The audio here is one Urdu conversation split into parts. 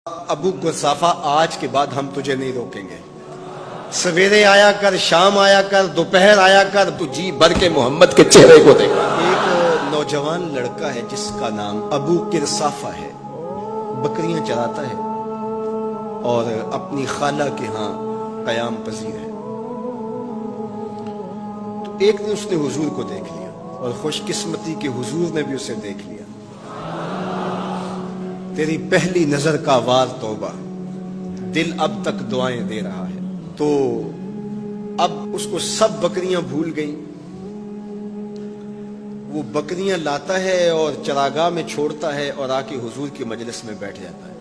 ابو قصافہ آج کے بعد ہم تجھے نہیں روکیں گے. سویرے آیا کر، شام آیا کر، دوپہر آیا کر، تو جی بھر کے محمد کے چہرے کو دیکھا. ایک نوجوان لڑکا ہے جس کا نام ابو قصافہ ہے، بکریاں چراتا ہے اور اپنی خالہ کے ہاں قیام پذیر ہے. تو ایک دن اس نے حضور کو دیکھ لیا اور خوش قسمتی کہ حضور نے بھی اسے دیکھ لیا. تیری پہلی نظر کا وار توبہ، دل اب تک دعائیں دے رہا ہے. تو اب اس کو سب بکریاں بھول گئیں. وہ بکریاں لاتا ہے اور چراگاہ میں چھوڑتا ہے اور آ کے حضور کی مجلس میں بیٹھ جاتا ہے.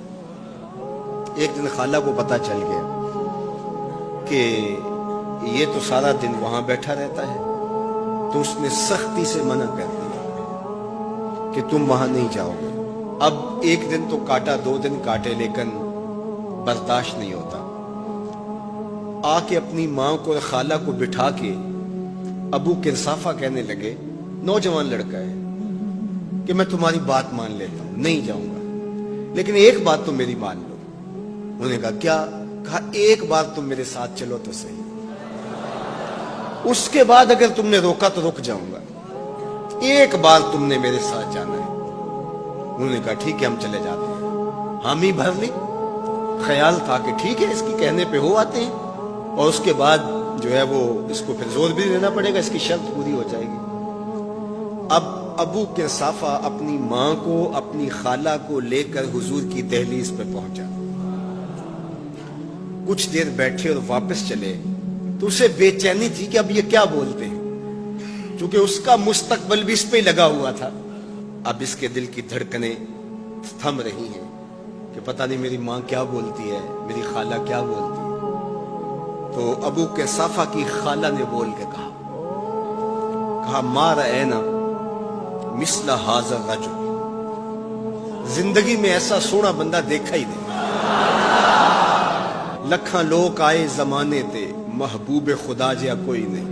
ایک دن خالہ کو پتہ چل گیا کہ یہ تو سارا دن وہاں بیٹھا رہتا ہے، تو اس نے سختی سے منع کر دیا کہ تم وہاں نہیں جاؤ گے. اب ایک دن تو کاٹا، 2 دن کاٹے، لیکن برداشت نہیں ہوتا. آ کے اپنی ماں کو اور خالہ کو بٹھا کے ابو قصافہ کہنے لگے، نوجوان لڑکا ہے، کہ میں تمہاری بات مان لیتا ہوں، نہیں جاؤں گا، لیکن ایک بات تم میری مان لو. انہوں نے کہا کیا؟ کہا ایک بار تم میرے ساتھ چلو تو صحیح، اس کے بعد اگر تم نے روکا تو رک جاؤں گا، ایک بار تم نے میرے ساتھ جانا ہے. انہوں نے کہا ٹھیک ہے، ہم چلے جاتے ہیں. حامی بھر لی. خیال تھا کہ ٹھیک ہے، اس کی کہنے پہ ہو آتے ہیں، اور اس کے بعد جو ہے وہ اس کو پھر زور بھی دینا پڑے گا، اس کی شرط پوری ہو جائے گی. اب ابو قصافہ اپنی ماں کو، اپنی خالہ کو لے کر حضور کی دہلیز پہ پہنچا. کچھ دیر بیٹھے اور واپس چلے تو اسے بے چینی تھی کہ اب یہ کیا بولتے ہیں، چونکہ اس کا مستقبل بھی اس پہ لگا ہوا تھا. اب اس کے دل کی دھڑکنیں تھم رہی ہیں کہ پتہ نہیں میری ماں کیا بولتی ہے، میری خالہ کیا بولتی ہے. تو ابو قصافہ کی خالہ نے بول کے کہا ما رأینا مثل ھذا الرجل، زندگی میں ایسا سونا بندہ دیکھا ہی نہیں. لکھاں لوگ آئے زمانے تے، محبوب خدا جیا کوئی نہیں.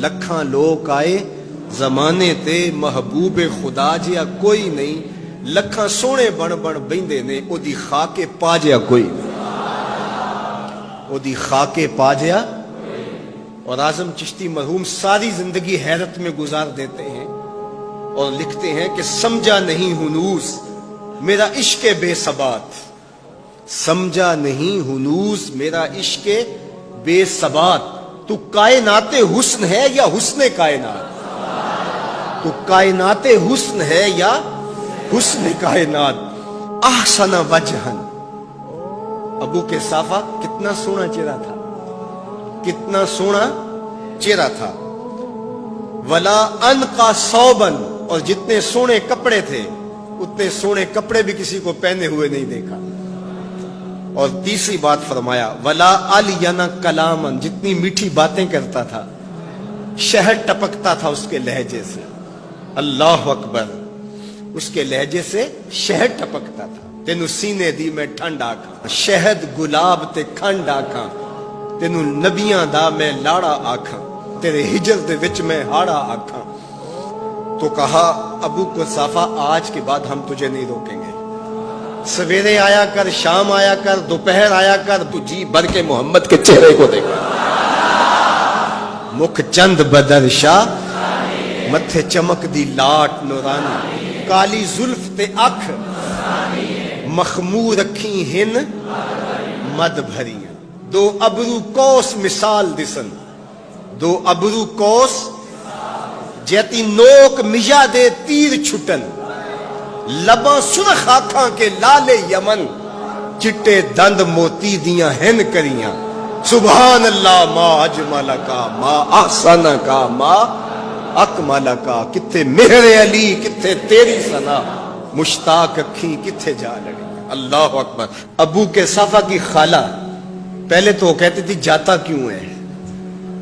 لکھاں لوگ آئے زمانے تے، محبوب خدا جیا کوئی نہیں. لکھاں سونے بن بن بیندے نے، او دی خاک پا جیا کوئی نہیں. او دی خاک پا جیا. اور اعظم چشتی مرحوم ساری زندگی حیرت میں گزار دیتے ہیں اور لکھتے ہیں کہ سمجھا نہیں ہنوز میرا عشق بے ثبات، سمجھا نہیں ہنوز میرا عشق بے ثبات. تو کائنات حسن ہے یا حسن کائنات؟ تو کائنات حسن ہے یا حسن کائنات؟ احسن وجہن. ابو قصافہ کتنا سونا چہرہ تھا، کتنا سونا چہرہ تھا. ولا انقا ثوبن، اور جتنے سونے کپڑے تھے اتنے سونے کپڑے بھی کسی کو پہنے ہوئے نہیں دیکھا. اور تیسری بات فرمایا ولا الین کلامن، جتنی میٹھی باتیں کرتا تھا، شہد ٹپکتا تھا اس کے لہجے سے. اللہ اکبر، اس کے لہجے سے شہد ٹپکتا تھا. تینو سینے دی میں ٹھنڈ آکھاں، شہد گلاب تے کھنڈ آکھاں. تینو نبیاں دا میں لاڑا آکھاں، تیرے ہجر دے وچ میں ہاڑا آکھاں. تو کہا ابو قصافہ آج کے بعد ہم تجھے نہیں روکیں گے. سویرے آیا کر، شام آیا کر، دوپہر آیا کر، تو جی بھر کے محمد کے چہرے کو دیکھا. مکھ چند بدر شاہ، متھے چمک دی لاٹ نورانی. کالی زلف تے اکھ، مخمور رکھی ہن مد بھریاں. 2 ابرو کوس مثال دسن، 2 ابرو کوس جیتی نوک مجا دے تیر چھٹن. لباں سرخ آنکھاں کے لالے یمن، چٹے دند موتی دیاں ہن کریاں. سبحان اللہ ما اجمل کا، ما احسن کا، ما اکمل کا. کتھے مہر علی، کتھے تیری ثنا، مشتاق اکھیں کتھے جا لڑی. اللہ اکبر. ابو قصافہ کی خالہ پہلے تو وہ کہتی تھی جاتا کیوں ہے،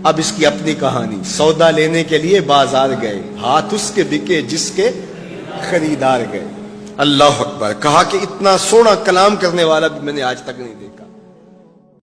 اب اس کی اپنی کہانی. سودا لینے کے لیے بازار گئے، ہاتھ اس کے بکے جس کے خریدار گئے. اللہ اکبر. کہا کہ اتنا سونا کلام کرنے والا بھی میں نے آج تک نہیں دیکھا.